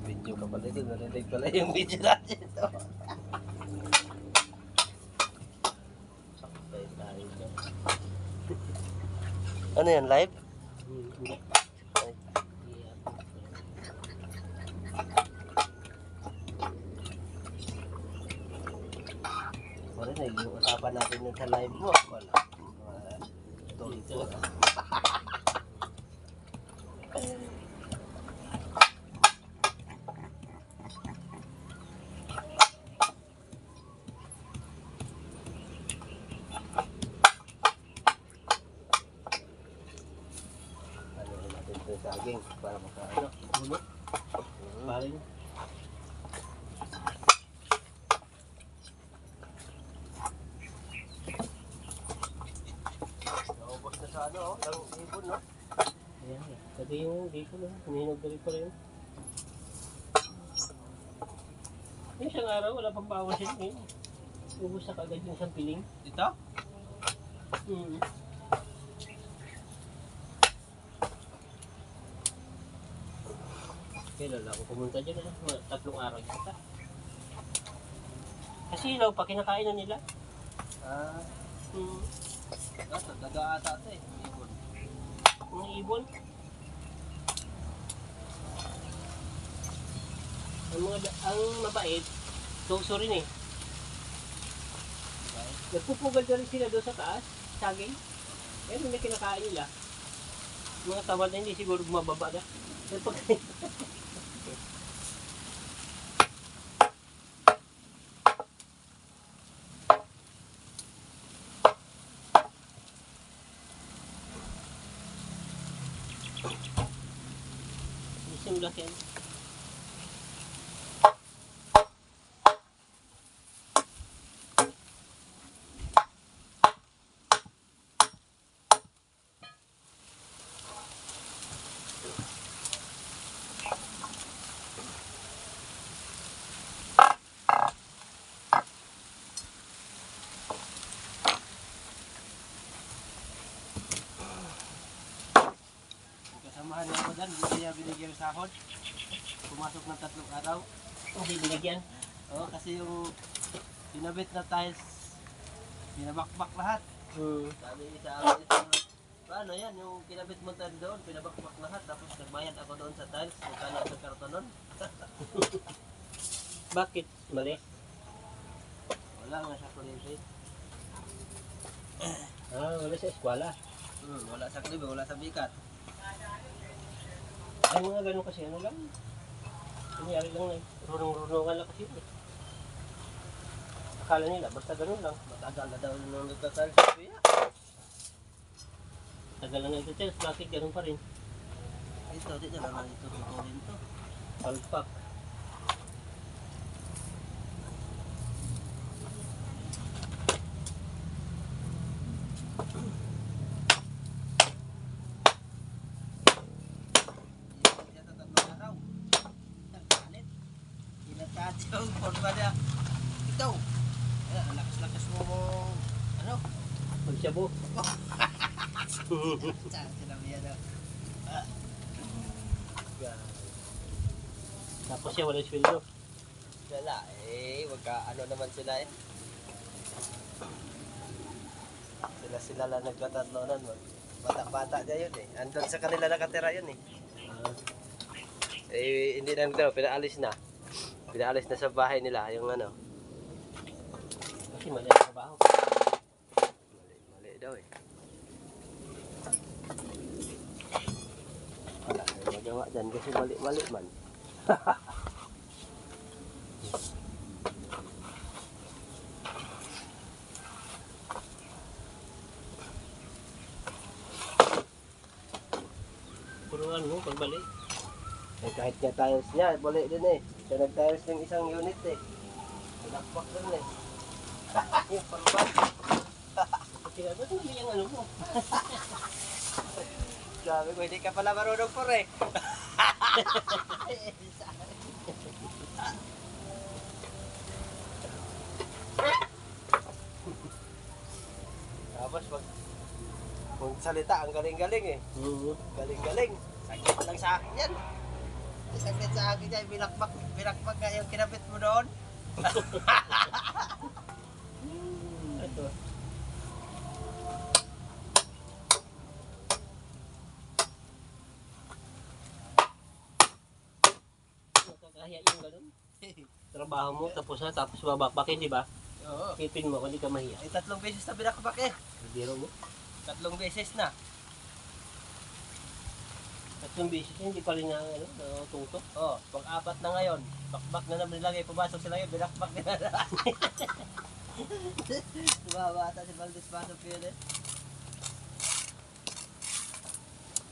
Video ka pala ito, narinig pala yung video natin ito. Sakay tayo dyan. Ano yan, live? Wala na, yung usapan natin yung sa live mo. Wala. Dito. Saging para makaano. Ulo. Paring. Naubos na sa ano, lang ibon, no? Ayan, pati yung dito na, hinihinog na rin pa rin. Yung isang araw, wala pang bawas yun. Ubus na kagad yung isang piling. Dito? Kailan ako pumunta dyan, 3 araw yata. Kasi ilaw pa, kinakain na nila. Nag-aata ito eh, ibon. Mga ibon. Ang mabait, tuso rin eh. Nagpupugal na rin sila doon sa taas, saging. Kaya hindi kinakain nila. Mga tamad na hindi siguro bumababa na. Isang laki. Dan, hindi niya binigyan yung sahod. Pumasok ng 3 araw. Hindi binigyan. Oo, kasi yung pinabit na tiles, pinabakbak lahat. Sabi sa akin, paano yan, yung kinabit mo tayo doon, pinabakbak lahat, tapos nagbayad ako doon sa tiles, magkano sa karton nun. Bakit? Mali. Wala nga sa kuryente. Wala sa eskwela. Wala sa klibe, wala sa bikat. Ay, mga ganun kasi ano lang. Nangyari lang eh. Runong-runongan lang kasi eh. Akala nila, basta ganun lang. Matagal na daw nung nagtatiles. Kuya. Tagal lang nag-details, bakit ganun pa rin? Ito, di na naman ito, tutulin to. Palpak. Yan sa 3 araw. Nagkalit. Kinatad yung forma niya. Ito. Ayan, ang lakas-lakas mo mong, ano? Magsyabu. Saan sinabi yan na? Tapos siya wala sweldo. Wala wag ka, ano naman sila eh. Sila lang nagtatatlo nun. Bata-bata niya yun eh. Andun sa kanila nakatira yun eh. Hindi na nagtira, pinaalis na. Pinaalis na sa bahay nila, yung ano. Kasi mali ang trabaho. Mali daw eh. Wala na magawa dyan kasi mali man. Puruan mo pagbalik. Kahit nga tiles niya, balik din eh. Siya nag-tiles ng isang unit eh. Pinakpak din eh. Yung pagpag. Kasi nga, ba't mali ang ano mo? Sabi ko, hindi ka pala marunong po eh. Tapos kung salita, ang galing-galing eh. Galing-galing. Sakit lang sa akin yan. Sakit sa akin yan, binakbak nga yung kinabit mo doon. Ito. Nakakahiya yung ganun. Trabaho mo, tapos babakbakin, di ba? Oo. Kipin mo, kung di ka mahiya. 3 beses na binakbak eh. Biro mo. 3 beses na. 3 beses, hindi pa rin na, tungtok. Oh, pang-4 na ngayon. Bakbak na naman nilagay, pumasok sila yun, binakbak nila na. Tumabata si Valdez, pasok yun eh.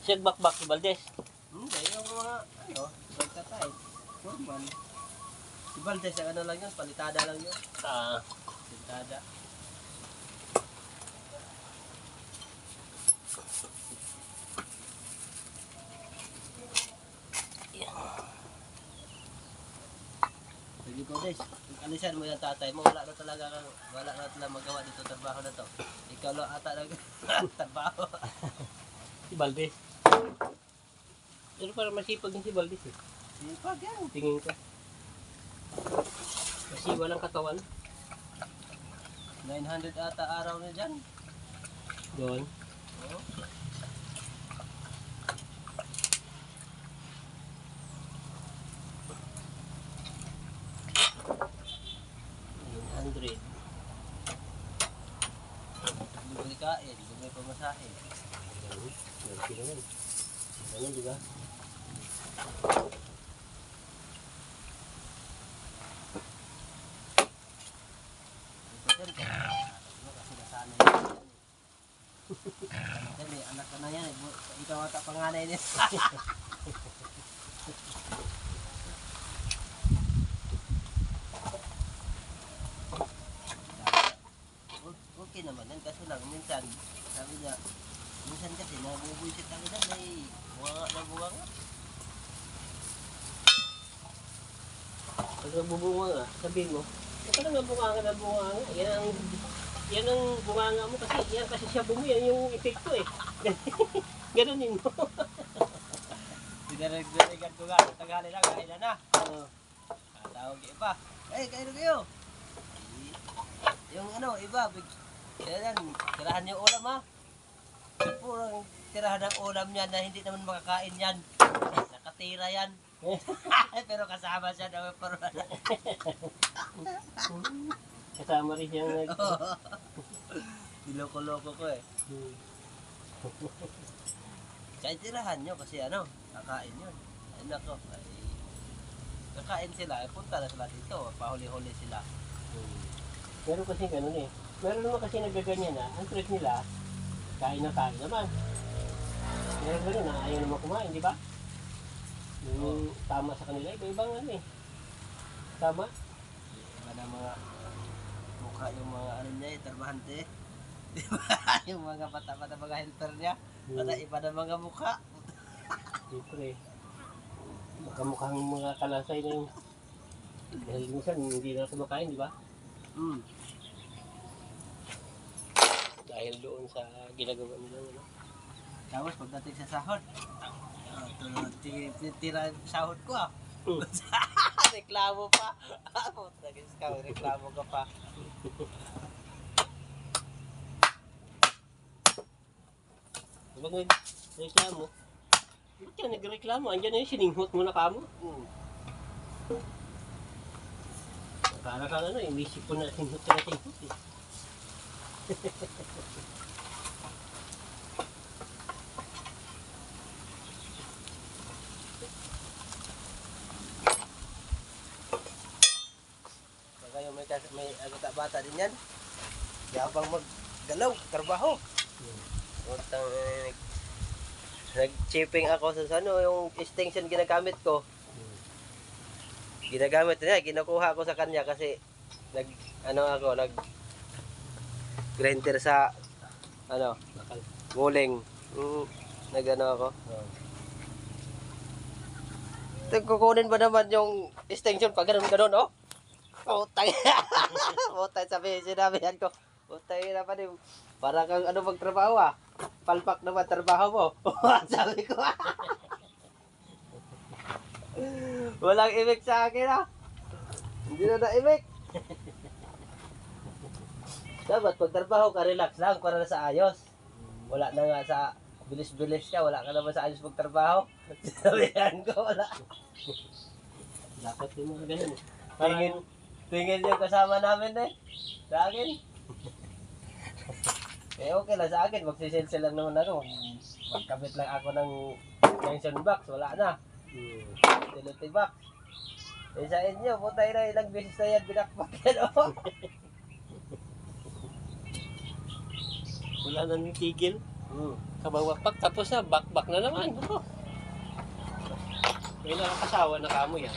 Siya bakbak si Valdez. Hindi, yung mga, ano, nagtatay. Forman. Si Valdez, ang ano lang yun, palitada lang yun. Palitada. Sige ko, Des. Alisan mo yung tatay mo, wala na talaga magawa dito trabaho na to. Ikaw lang ata trabaho. Si Valdez. Pero parang masipag din si Valdez eh. Sipag yan. Tingin ka. Kasi walang katawan. 900 ata araw na dyan. Doon. Oo. Andre. Bumili kain, bumili pamasahe. Ganun naman. Ganun, di ba? Kasi nasanay na yan. Kasi anak ka na yan. Ikaw ata panganay niya. Okay naman yan. Kaso lang, minsan, sabi niya, minsan kasi nabubuisit ako na may bunga nga. Pag nagbubunga nga, sabihin mo, ito lang nabunga na bunga nga. Yan ang bunganga mo kasi yan kasi siya yan yung epekto eh. Ganunin mo. Dinarigan ko nga, tagali lang, kailan na. Tawag yung iba. Kayo na kayo. Yung ano, iba, kailan, tirahan yung ulam ha. Purang tirahan ng ulam niyan na hindi naman makakain yan. Nakatira yan. Pero kasama siya daw. Kasama rin siyang niloko-loko ko eh. Kahit tirahan nyo kasi ano, kakain yun. Ay nako, ay, kakain sila, punta na sila dito, pahuli-huli sila. Meron kasi ganun eh. Meron naman kasi nagaganyan na, ang trick nila, kain na kain naman. Meron ganun na ayaw naman kumain, di ba? Yung tama sa kanila, iba-ibang ano eh. Tama? Iba na mga mukha yung mga ano niya eh, trabahante. Di ba? Yung mga bata-bata mga helper niya. Wala iba na mga mukha. Siyempre. Mukhang mga kalasay na yung dahil minsan hindi na kumakain, di ba? Dahil doon sa ginagawa nila. Ano? Tapos pagdating sa sahod, tira sahod ko ah. Reklamo pa. Reklamo ka pa. Diba nagreklamo? Ba't ka nagreklamo? Andiyan na yung sininghot mo na kamo. Akala ka ano, inisip ko na singhot ka na singhot eh. Kayo may agata-bata din yan. Yabang maggalaw, trabaho. Utang nag-chipping ako sa ano, yung extension ginagamit ko. Ginagamit niya, kinukuha ko sa kanya kasi nag grinder sa nguling. Nag-ano ako. Kukunin ba naman yung extension pag ganun oh? Putang. Putang sinabihan ko. Putang na pa din. Para kang ano magtrabaho ah. Palpak naman trabaho mo. Sabi ko. Walang effect sa akin ah. Hindi na na-effect. Dapat pag trabaho ka, relax lang para sa ayos. Wala na nga sa bilis-bilis ka. Wala ka naman sa ayos magtrabaho. Sabihan ko, wala. Dapat yung mga ganun. Tingin yung kasama namin eh. Sa akin. Eh okay lang sa akin. Magsisensel lang naman ako. Magkabit lang ako ng tension box. Wala na. Utility box. Eh sa inyo, putay na ilang beses na yan binakbak yan oh. Wala nang tigil. Kabawakpak tapos na bakbak na naman. May nakakasawa na kamo yan.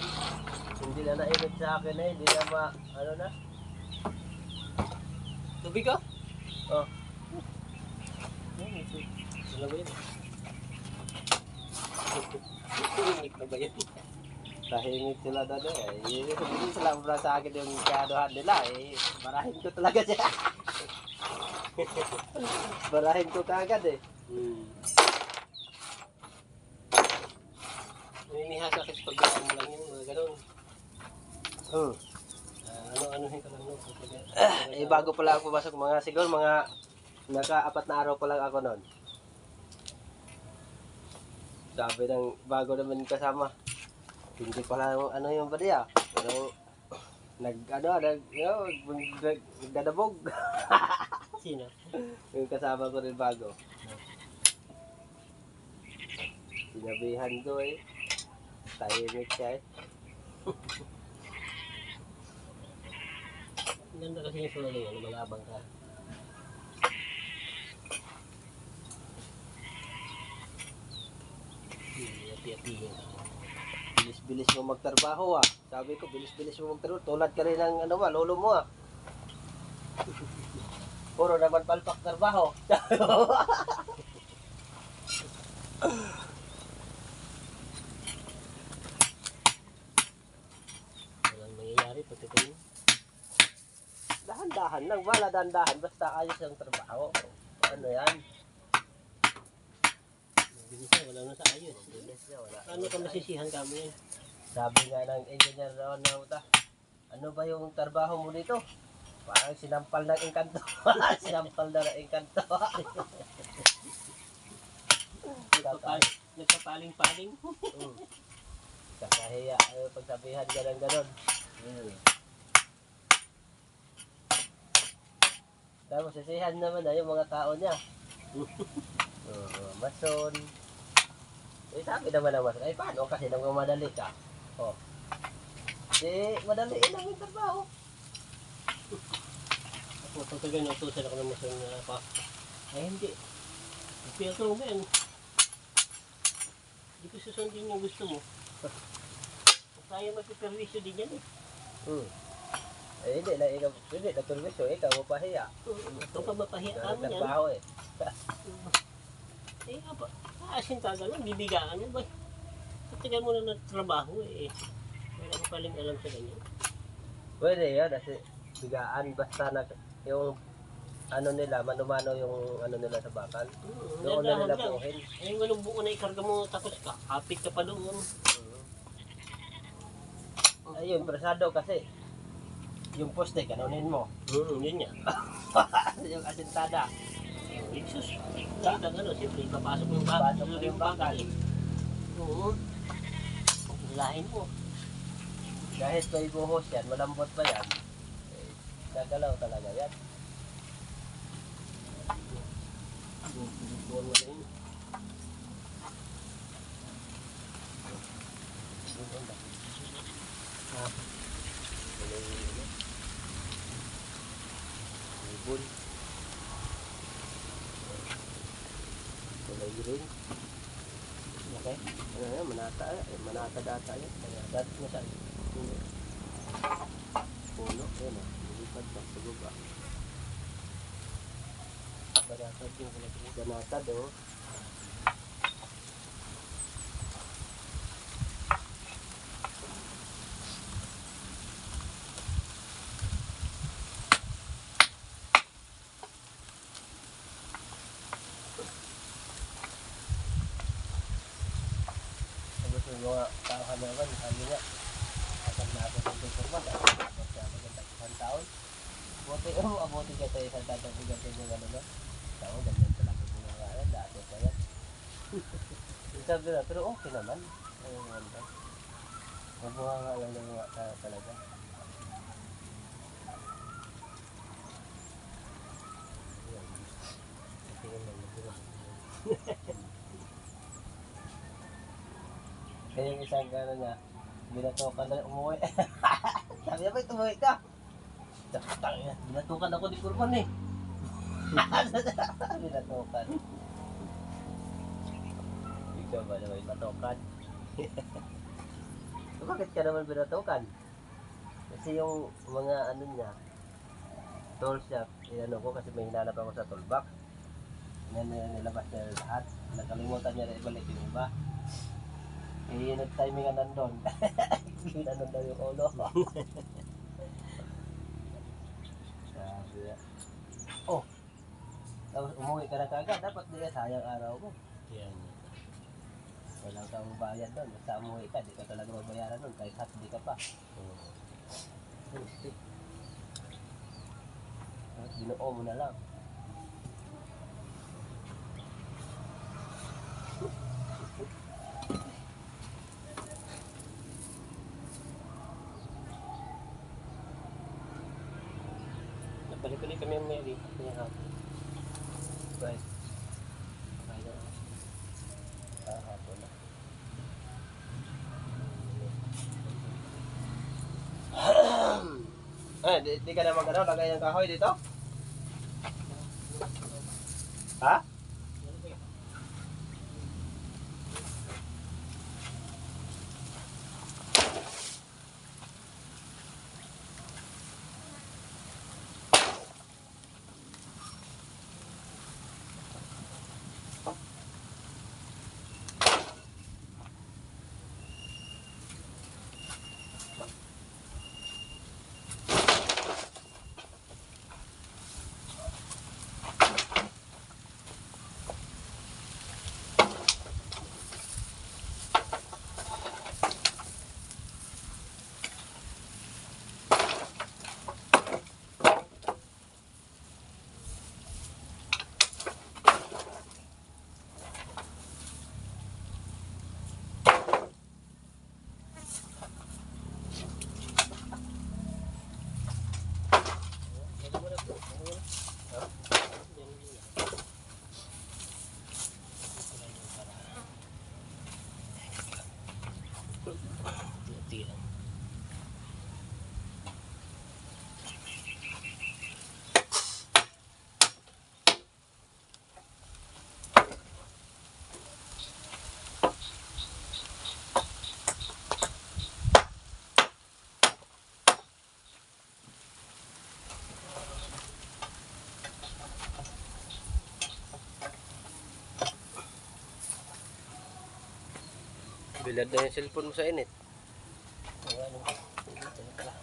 Hindi na na-imit sa akin eh. Hindi na ano na. Tubig ka? Oh. Wala ba yun? Tahimik na ba yun? Tahimik sila doon eh. Hindi sila mula sa akin yung kaduhan nila eh. Marahin ko talaga siya. Marahin ko kagad eh. Naninihasak kasi paggawa mo lang yung mga ganun. Ano-anuhin ka lang no? Eh bago pala ako pumasok siguro mga naka-4 na araw pa lang ako noon. Sabi ng bago naman kasama. Hindi pala ano yung badiya. Pero nagdadabog. Sino? Yung kasama ko rin bago. Sinabihan ko eh. Tahimik siya eh. Ganda kasi yung sulo yun, malabang ka. Hati-hatihin ka. Bilis-bilis mo magtrabaho ah. Sabi ko, bilis-bilis mo magtrabaho. Tulad ka rin ng lolo mo ah. Puro naman palpak trabaho. Walang mangyayari, pagkakain. Dahan-dahan lang, wala dahan-dahan. Basta ayos ang trabaho. Ano yan? Minsan, wala na sa ayos. Bilis niya, wala. Ano ka masisihan ka mo yan? Sabi nga ng engineer Ron na uta, ano ba yung trabaho mo dito? Parang sinampal ng engkanto. Sinampal na ng engkanto. Nagpapaling-paling. Kakahiya, pagsabihan ganon-ganon. Tapos sisihan naman na yung mga tao niya. Mason. Eh sabi naman ng mason, ay paano kasi nang madali ka? Oh. Madaliin lang yung trabaho. Ako, pagka ganyan, utusan ako ng mason na pa. Ay, hindi. Pero mo yan. Hindi ko susundin yung gusto mo. Kaya magpiperwisyo din yan eh. Eh hindi na perwisyo, ikaw mapahiya. Ito ka mapahiya ka mo yan. Trabaho eh. Eh, apa? Aasin ka gano'n, bibigaan mo ba? Patagal mo na ng trabaho eh. Wala ko paling alam sa ganyan. Pwede yan, kasi bigaan basta na yung ano nila, manumano yung ano nila sa bakal. Doon na nila buuhin. Ay, walang buo na ikarga mo tapos kapit ka pa doon. Ayun, presado kasi yung poste, kanunin mo. Yun yan. Yung asintada. Jesus, kahit ang ano, siyempre, papasok mo yung bakal. Pasok mo yung bakal. Oo. Lahin mo. Kahit may buhos yan, malambot pa yan. Eh, gagalaw talaga yan. Buwan mo na yun. Ibon. Kulay green. Okay. Ano yan, manata. Manata data yan. Dati na saan? Puno. Puno. Yan o. Lipad pa sa baba. Banatad yung banatad o. Yung mga tao naman, sabi nga, asan na ako ng tutupan, dapat siya magandang isang taon. Abuti ka sa isang taon, ganyan yung ano na. Tao, ganyan talaga yung mga yan, dati pa yan. Sabi na, pero okay naman. Ayun naman ba? Mabuha nga lang ng mga tao talaga. Tingin lang, mabuha. Kaya yung isang gano'n niya, binatokan na umuwi. Sabi niya, umuwi ka. Tangina, binatukan ako ni Kurban eh. Binatukan. Ikaw ba naman binatukan? So, bakit ka naman binatukan? Kasi yung mga ano niya, tools niya, inano ko kasi may hinanap ako sa toolbox. Nilabas niya lahat. Nakalimutan niya na ibalik yung iba. Eh, nag-timingan nandun. Ginanon daw yung ulo. Sabi niya. Oh! Tapos umuwi ka na kagad. Dapat di ka sayang araw mo. Yan. Walang kang bayad doon. Basta umuwi ka, di ka talaga mabayaran doon. Kahit hot di ka pa. Ginoo mo na lang. Balik-balik kami ang Mary. Kaya hapon. Right. Kaya Hapon na. Di ka na mag-ano, lagay ng kahoy dito? Ha? Bilad na yung cellphone mo sa init. Ano, ito na pala.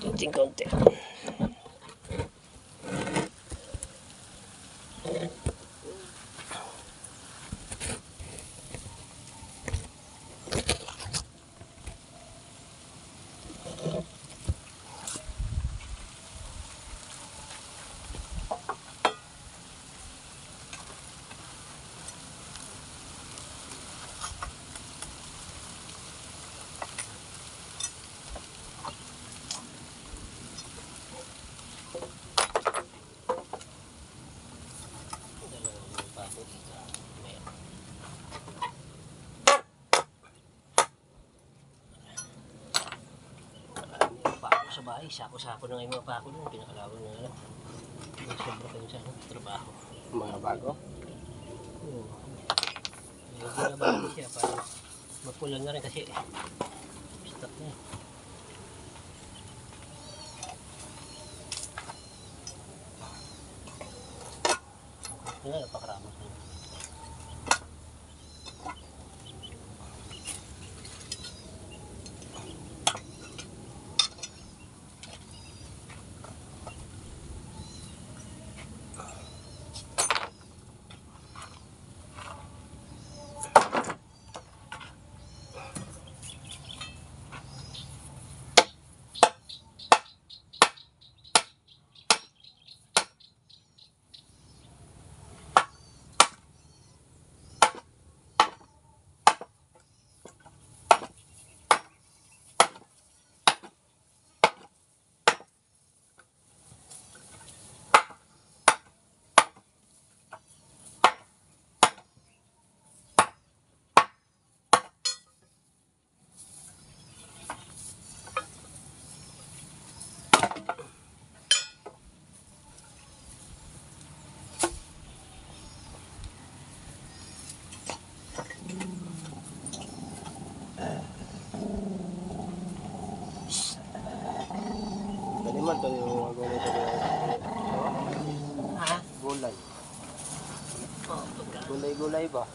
Konting-konti. Sa bahay, sako-sako na ngayon mga pako doon, pinakalawan na lang. Sobra kayo sa trabaho. Mga bago. Oo. Ginabago siya para mapulan na rin kasi stop na. Ito na, napakaramas na. Dali man ito yung mga gulay ito. Ha? Gulay. Oo, pagka. Gulay-gulay ba?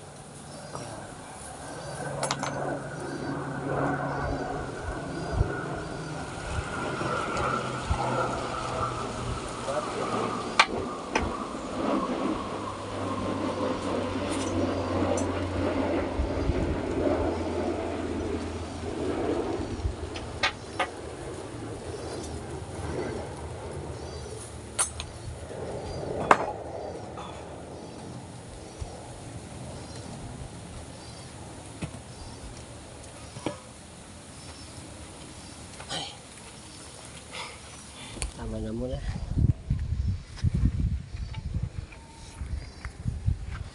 Tama na muna.